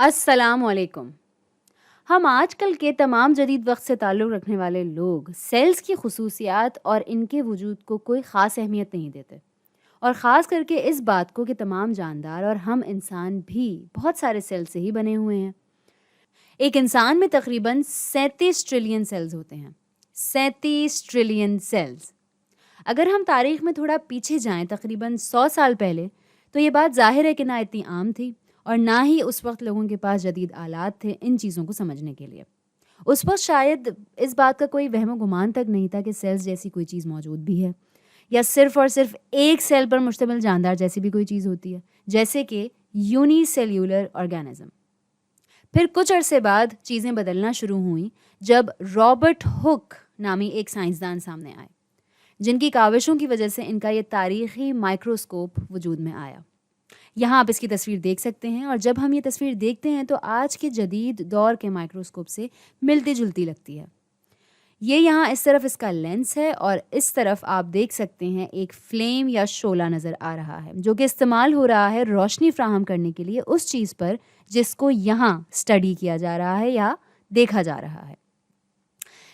السلام علیکم۔ ہم آج کل کے تمام جدید وقت سے تعلق رکھنے والے لوگ سیلز کی خصوصیات اور ان کے وجود کو کوئی خاص اہمیت نہیں دیتے، اور خاص کر کے اس بات کو کہ تمام جاندار اور ہم انسان بھی بہت سارے سیل سے ہی بنے ہوئے ہیں۔ ایک انسان میں تقریباً 37 ٹریلین سیلز ہوتے ہیں۔ 37 ٹریلین سیلز۔ اگر ہم تاریخ میں تھوڑا پیچھے جائیں تقریباً 100 سال پہلے، تو یہ بات ظاہر ہے کہ نہ اتنی عام تھی اور نہ ہی اس وقت لوگوں کے پاس جدید آلات تھے ان چیزوں کو سمجھنے کے لیے۔ اس وقت شاید اس بات کا کوئی وہم و گمان تک نہیں تھا کہ سیلز جیسی کوئی چیز موجود بھی ہے، یا صرف اور صرف ایک سیل پر مشتمل جاندار جیسی بھی کوئی چیز ہوتی ہے، جیسے کہ یونی سیلیولر آرگینزم۔ پھر کچھ عرصے بعد چیزیں بدلنا شروع ہوئیں جب رابرٹ ہک نامی ایک سائنسدان سامنے آئے، جن کی کاوشوں کی وجہ سے ان کا یہ تاریخی مائکروسکوپ وجود میں آیا۔ یہاں آپ اس کی تصویر دیکھ سکتے ہیں، اور جب ہم یہ تصویر دیکھتے ہیں تو آج کے جدید دور کے مائکروسکوپ سے ملتی جلتی لگتی ہے۔ یہ یہاں اس طرف اس کا لینس ہے، اور اس طرف آپ دیکھ سکتے ہیں ایک فلیم یا شعلہ نظر آ رہا ہے جو کہ استعمال ہو رہا ہے روشنی فراہم کرنے کے لیے اس چیز پر جس کو یہاں اسٹڈی کیا جا رہا ہے یا دیکھا جا رہا ہے۔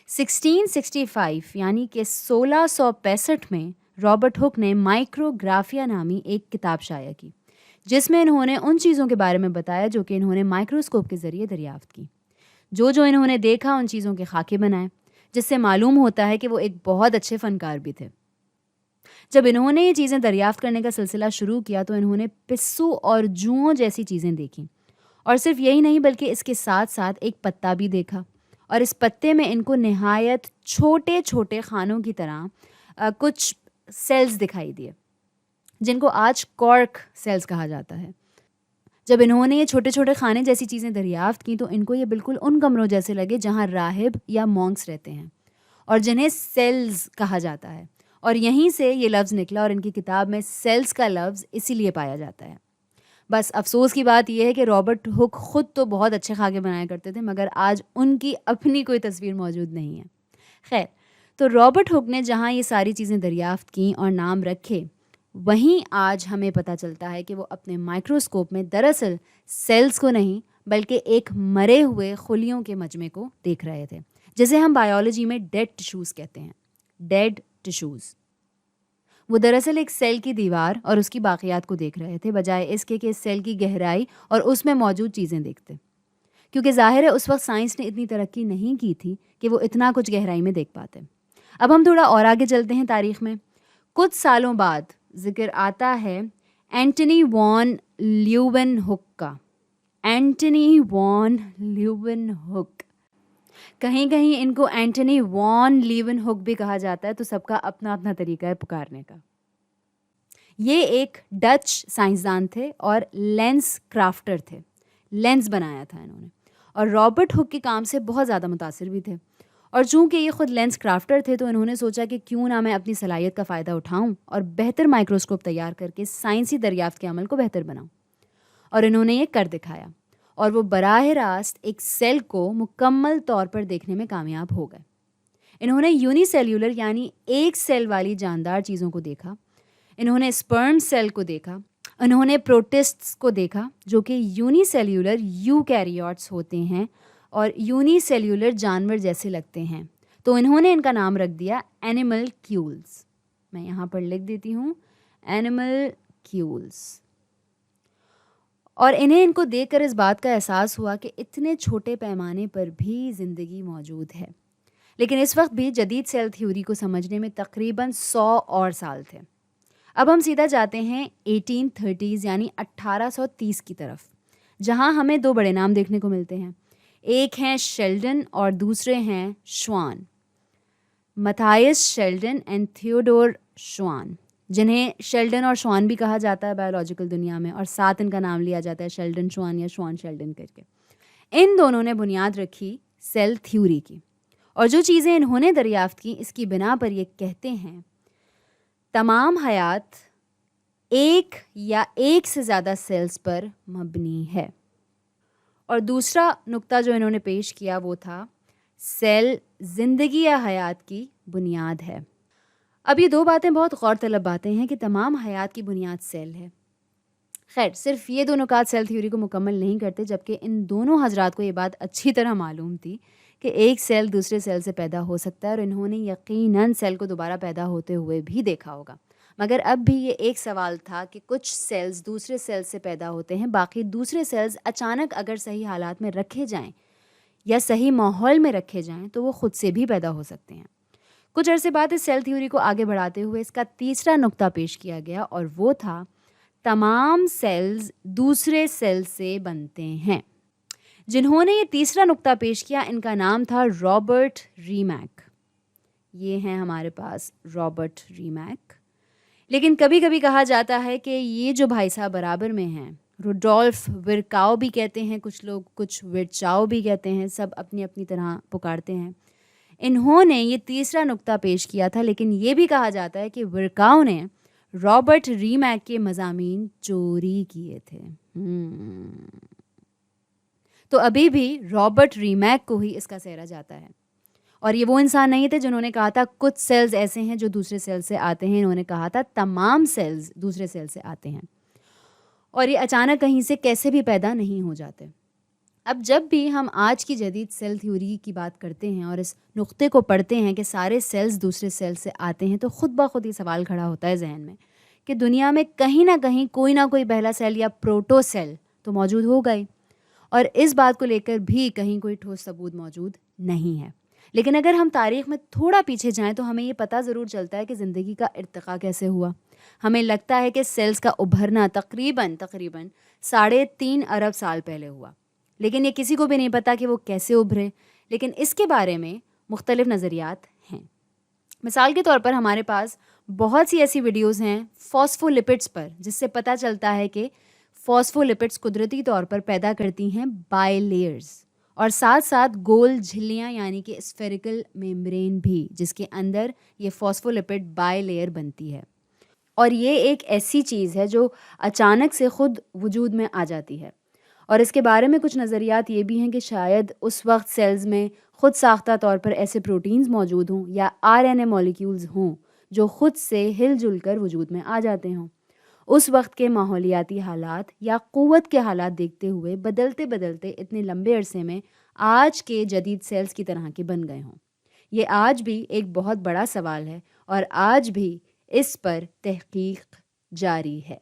1665 یعنی کہ 1665 میں رابرٹ ہک نے مائکروگرافیا نامی ایک کتاب شائع کی، جس میں انہوں نے ان چیزوں کے بارے میں بتایا جو کہ انہوں نے مائکروسکوپ کے ذریعے دریافت کی۔ جو انہوں نے دیکھا ان چیزوں کے خاکے بنائے، جس سے معلوم ہوتا ہے کہ وہ ایک بہت اچھے فنکار بھی تھے۔ جب انہوں نے یہ چیزیں دریافت کرنے کا سلسلہ شروع کیا تو انہوں نے پسو اور جوؤں جیسی چیزیں دیکھیں، اور صرف یہی نہیں بلکہ اس کے ساتھ ساتھ ایک پتا بھی دیکھا، اور اس پتے میں ان کو نہایت چھوٹے چھوٹے خانوں کی طرح کچھ سیلز دکھائی دیے، جن کو آج کارک سیلز کہا جاتا ہے۔ جب انہوں نے یہ چھوٹے چھوٹے خانے جیسی چیزیں دریافت کی تو ان کو یہ بالکل ان کمروں جیسے لگے جہاں راہب یا مونکس رہتے ہیں، اور جنہیں سیلز کہا جاتا ہے، اور یہیں سے یہ لفظ نکلا، اور ان کی کتاب میں سیلز کا لفظ اسی لیے پایا جاتا ہے۔ بس افسوس کی بات یہ ہے کہ رابرٹ ہک خود تو بہت اچھے خاکے بنایا کرتے تھے، مگر آج ان کی اپنی کوئی تصویر موجود نہیں ہے۔ خیر، تو رابرٹ ہک نے جہاں یہ ساری چیزیں دریافت کیں اور نام رکھے، وہیں آج ہمیں پتہ چلتا ہے کہ وہ اپنے مائکروسکوپ میں دراصل سیلز کو نہیں بلکہ ایک مرے ہوئے خلیوں کے مجمع کو دیکھ رہے تھے، جسے ہم بایولوجی میں ڈیڈ ٹیشوز کہتے ہیں۔ Dead tissues. وہ دراصل ایک سیل کی دیوار اور اس کی باقیات کو دیکھ رہے تھے، بجائے اس کے کہ اس سیل کی گہرائی اور اس میں موجود چیزیں دیکھتے، کیونکہ ظاہر ہے اس وقت سائنس نے اتنی ترقی نہیں کی تھی کہ وہ اتنا کچھ گہرائی میں دیکھ پاتے۔ اب ہم تھوڑا اور آگے چلتے ہیں تاریخ میں۔ کچھ سالوں بعد ذکر آتا ہے اینٹنی وان لیوون ہک کا۔ اینٹنی وان لیوون ہک، کہیں کہیں ان کو اینٹنی وان لیون ہک بھی کہا جاتا ہے، تو سب کا اپنا اپنا طریقہ ہے پکارنے کا۔ یہ ایک ڈچ سائنسدان تھے اور لینس کرافٹر تھے۔ لینس بنایا تھا انہوں نے، اور رابرٹ ہک کے کام سے بہت زیادہ متاثر بھی تھے، اور چونکہ یہ خود لینس کرافٹر تھے تو انہوں نے سوچا کہ کیوں نہ میں اپنی صلاحیت کا فائدہ اٹھاؤں اور بہتر مائکروسکوپ تیار کر کے سائنسی دریافت کے عمل کو بہتر بناؤں، اور انہوں نے یہ کر دکھایا، اور وہ براہ راست ایک سیل کو مکمل طور پر دیکھنے میں کامیاب ہو گئے۔ انہوں نے یونی سیلیولر یعنی ایک سیل والی جاندار چیزوں کو دیکھا، انہوں نے اسپرم سیل کو دیکھا، انہوں نے پروٹسٹس کو دیکھا جو کہ یونی سیلیولر یوکیریوٹس ہوتے ہیں اور یونی سیلیولر جانور جیسے لگتے ہیں، تو انہوں نے ان کا نام رکھ دیا اینیمل کیولز۔ میں یہاں پر لکھ دیتی ہوں اینیمل کیولز۔ اور ان کو دیکھ کر اس بات کا احساس ہوا کہ اتنے چھوٹے پیمانے پر بھی زندگی موجود ہے، لیکن اس وقت بھی جدید سیل تھیوری کو سمجھنے میں تقریباً 100 اور سال تھے۔ اب ہم سیدھا جاتے ہیں 1830 یعنی 1830 کی طرف، جہاں ہمیں دو بڑے نام دیکھنے کو ملتے ہیں۔ ایک ہیں شیلڈن اور دوسرے ہیں Schwann. Matthias Schleiden and Theodor Schwann, جنہیں شیلڈن اور شوان بھی کہا جاتا ہے بایولوجیکل دنیا میں، اور ساتھ ان کا نام لیا جاتا ہے شیلڈن شوان یا شوان شیلڈن کر کے۔ ان دونوں نے بنیاد رکھی سیل تھیوری کی، اور جو چیزیں انہوں نے دریافت کی اس کی بنا پر یہ کہتے ہیں تمام حیات ایک یا ایک سے زیادہ سیلز پر مبنی ہے۔ اور دوسرا نقطہ جو انہوں نے پیش کیا وہ تھا سیل زندگی یا حیات کی بنیاد ہے۔ اب یہ دو باتیں بہت غور طلب باتیں ہیں کہ تمام حیات کی بنیاد سیل ہے، خیر صرف یہ دو نکات سیل تھیوری کو مکمل نہیں کرتے، جبکہ ان دونوں حضرات کو یہ بات اچھی طرح معلوم تھی کہ ایک سیل دوسرے سیل سے پیدا ہو سکتا ہے، اور انہوں نے یقیناً سیل کو دوبارہ پیدا ہوتے ہوئے بھی دیکھا ہوگا۔ مگر اب بھی یہ ایک سوال تھا کہ کچھ سیلز دوسرے سیلز سے پیدا ہوتے ہیں، باقی دوسرے سیلز اچانک اگر صحیح حالات میں رکھے جائیں یا صحیح ماحول میں رکھے جائیں تو وہ خود سے بھی پیدا ہو سکتے ہیں۔ کچھ عرصے بعد اس سیل تھیوری کو آگے بڑھاتے ہوئے اس کا تیسرا نقطہ پیش کیا گیا، اور وہ تھا تمام سیلز دوسرے سیل سے بنتے ہیں۔ جنہوں نے یہ تیسرا نقطہ پیش کیا ان کا نام تھا رابرٹ ریمیک۔ یہ ہیں ہمارے پاس رابرٹ ریمیک۔ لیکن کبھی کبھی کہا جاتا ہے کہ یہ جو بھائی صاحب برابر میں ہیں، روڈولف ورکاؤ بھی کہتے ہیں کچھ لوگ، کچھ ورچاؤ بھی کہتے ہیں، سب اپنی اپنی طرح پکارتے ہیں، انہوں نے یہ تیسرا نقطہ پیش کیا تھا۔ لیکن یہ بھی کہا جاتا ہے کہ ورکاؤ نے رابرٹ ریمیک کے مضامین چوری کیے تھے۔ تو ابھی بھی رابرٹ ریمیک کو ہی اس کا سہرا جاتا ہے، اور یہ وہ انسان نہیں تھے جنہوں نے کہا تھا کچھ سیلز ایسے ہیں جو دوسرے سیل سے آتے ہیں، انہوں نے کہا تھا تمام سیلز دوسرے سیل سے آتے ہیں، اور یہ اچانک کہیں سے کیسے بھی پیدا نہیں ہو جاتے۔ اب جب بھی ہم آج کی جدید سیل تھیوری کی بات کرتے ہیں اور اس نقطے کو پڑھتے ہیں کہ سارے سیلز دوسرے سیل سے آتے ہیں، تو خود بخود یہ سوال کھڑا ہوتا ہے ذہن میں کہ دنیا میں کہیں نہ کوئی پہلا سیل یا پروٹو سیل تو موجود ہوگا ہی، اور اس بات کو لے کر بھی کہیں کوئی ٹھوس ثبوت موجود نہیں ہے۔ لیکن اگر ہم تاریخ میں تھوڑا پیچھے جائیں تو ہمیں یہ پتہ ضرور چلتا ہے کہ زندگی کا ارتقاء کیسے ہوا۔ ہمیں لگتا ہے کہ سیلز کا ابھرنا تقریباً 3.5 ارب سال پہلے ہوا، لیکن یہ کسی کو بھی نہیں پتا کہ وہ کیسے ابھرے، لیکن اس کے بارے میں مختلف نظریات ہیں۔ مثال کے طور پر ہمارے پاس بہت سی ایسی ویڈیوز ہیں فاسفولپڈس پر، جس سے پتہ چلتا ہے کہ فاسفولپڈس قدرتی طور پر پیدا کرتی ہیں بائی لیئرز، اور ساتھ ساتھ گول جھلیاں یعنی کہ اسفیریکل میمبرین بھی، جس کے اندر یہ فاسفولپڈ بائی لیئر بنتی ہے، اور یہ ایک ایسی چیز ہے جو اچانک سے خود وجود میں آ جاتی ہے۔ اور اس کے بارے میں کچھ نظریات یہ بھی ہیں کہ شاید اس وقت سیلز میں خود ساختہ طور پر ایسے پروٹینز موجود ہوں یا RNA مالیکیولز ہوں جو خود سے ہل جل کر وجود میں آ جاتے ہوں۔ اس وقت کے ماحولیاتی حالات یا قوت کے حالات دیکھتے ہوئے بدلتے بدلتے اتنے لمبے عرصے میں آج کے جدید سیلز کی طرح کے بن گئے ہوں۔ یہ آج بھی ایک بہت بڑا سوال ہے، اور آج بھی اس پر تحقیق جاری ہے۔